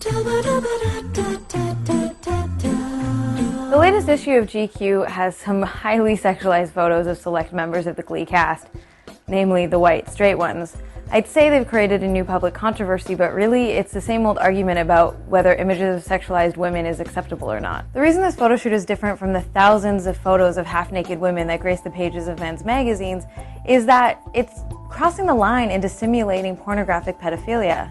The latest issue of GQ has some highly sexualized photos of select members of the Glee cast, namely the white, straight ones. I'd say they've created a new public controversy, but really it's the same old argument about whether images of sexualized women is acceptable or not. The reason this photo shoot is different from the thousands of photos of half-naked women that grace the pages of men's magazines is that it's crossing the line into simulating pornographic pedophilia.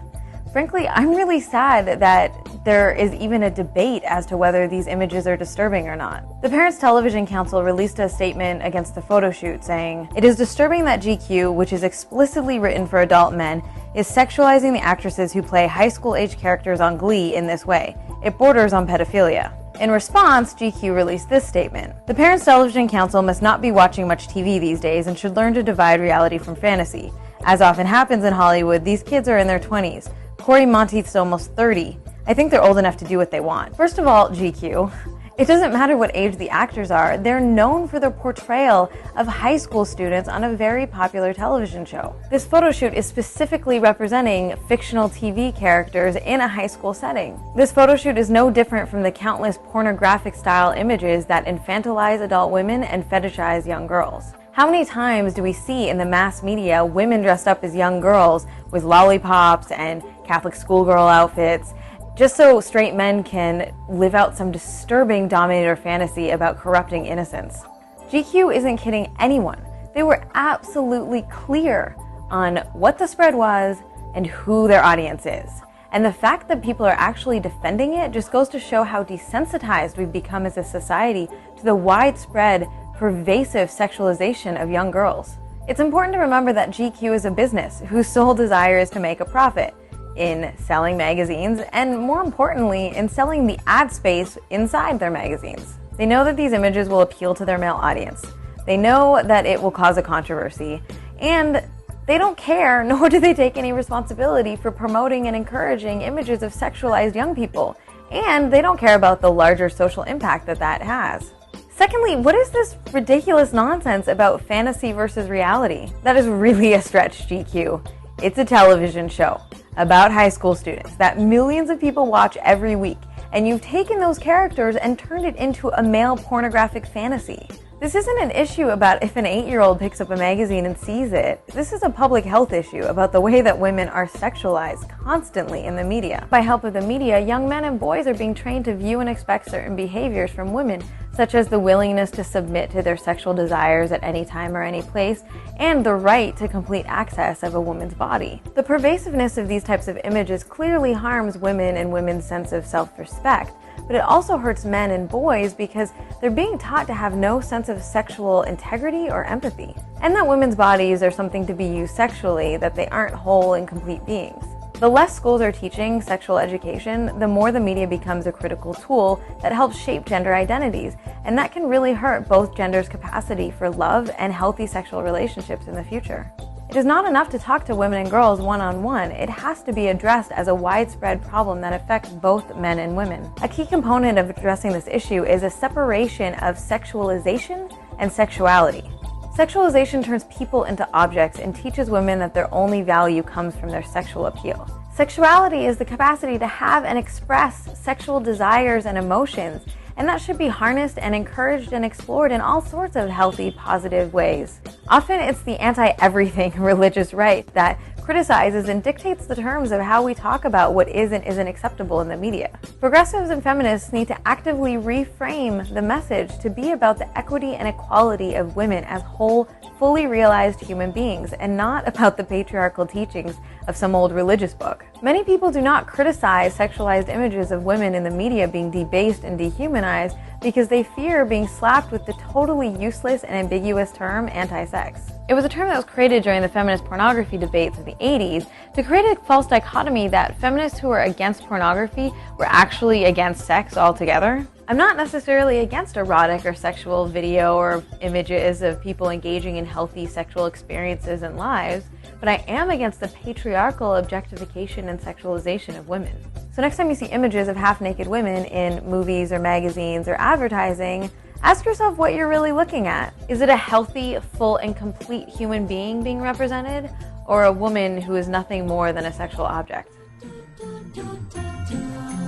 Frankly, I'm really sad that there is even a debate as to whether these images are disturbing or not. The Parents Television Council released a statement against the photo shoot saying, "It is disturbing that GQ, which is explicitly written for adult men, is sexualizing the actresses who play high school-age characters on Glee in this way. It borders on pedophilia." In response, GQ released this statement. "The Parents Television Council must not be watching much TV these days and should learn to divide reality from fantasy. As often happens in Hollywood, these kids are in their 20s. Corey Monteith's almost 30. I think they're old enough to do what they want." First of all, GQ, it doesn't matter what age the actors are. They're known for their portrayal of high school students on a very popular television show. This photo shoot is specifically representing fictional TV characters in a high school setting. This photo shoot is no different from the countless pornographic-style images that infantilize adult women and fetishize young girls. How many times do we see in the mass media women dressed up as young girls with lollipops and Catholic schoolgirl outfits, just so straight men can live out some disturbing dominator fantasy about corrupting innocence? GQ isn't kidding anyone. They were absolutely clear on what the spread was and who their audience is. And the fact that people are actually defending it just goes to show how desensitized we've become as a society to the widespread, pervasive sexualization of young girls. It's important to remember that GQ is a business whose sole desire is to make a profit in selling magazines, and more importantly, in selling the ad space inside their magazines. They know that these images will appeal to their male audience. They know that it will cause a controversy, and they don't care, nor do they take any responsibility for promoting and encouraging images of sexualized young people, and they don't care about the larger social impact that that has. Secondly, what is this ridiculous nonsense about fantasy versus reality? That is really a stretch, GQ. It's a television show about high school students that millions of people watch every week, and you've taken those characters and turned it into a male pornographic fantasy. This isn't an issue about if an 8-year-old picks up a magazine and sees it. This is a public health issue about the way that women are sexualized constantly in the media. By help of the media, young men and boys are being trained to view and expect certain behaviors from women, such as the willingness to submit to their sexual desires at any time or any place, and the right to complete access of a woman's body. The pervasiveness of these types of images clearly harms women and women's sense of self-respect, but it also hurts men and boys because they're being taught to have no sense of sexual integrity or empathy, and that women's bodies are something to be used sexually, that they aren't whole and complete beings. The less schools are teaching sexual education, the more the media becomes a critical tool that helps shape gender identities, and that can really hurt both genders' capacity for love and healthy sexual relationships in the future. It is not enough to talk to women and girls one-on-one. It has to be addressed as a widespread problem that affects both men and women. A key component of addressing this issue is a separation of sexualization and sexuality. Sexualization turns people into objects and teaches women that their only value comes from their sexual appeal. Sexuality is the capacity to have and express sexual desires and emotions, and that should be harnessed and encouraged and explored in all sorts of healthy, positive ways. Often it's the anti-everything religious right that criticizes and dictates the terms of how we talk about what is and isn't acceptable in the media. Progressives and feminists need to actively reframe the message to be about the equity and equality of women as whole, fully realized human beings, and not about the patriarchal teachings of some old religious book. Many people do not criticize sexualized images of women in the media being debased and dehumanized because they fear being slapped with the totally useless and ambiguous term anti-sex. It was a term that was created during the feminist pornography debates of the 80s to create a false dichotomy that feminists who were against pornography were actually against sex altogether. I'm not necessarily against erotic or sexual video or images of people engaging in healthy sexual experiences and lives, but I am against the patriarchal objectification and sexualization of women. So next time you see images of half-naked women in movies or magazines or advertising, ask yourself what you're really looking at. Is it a healthy, full, and complete human being being represented, or a woman who is nothing more than a sexual object? to know.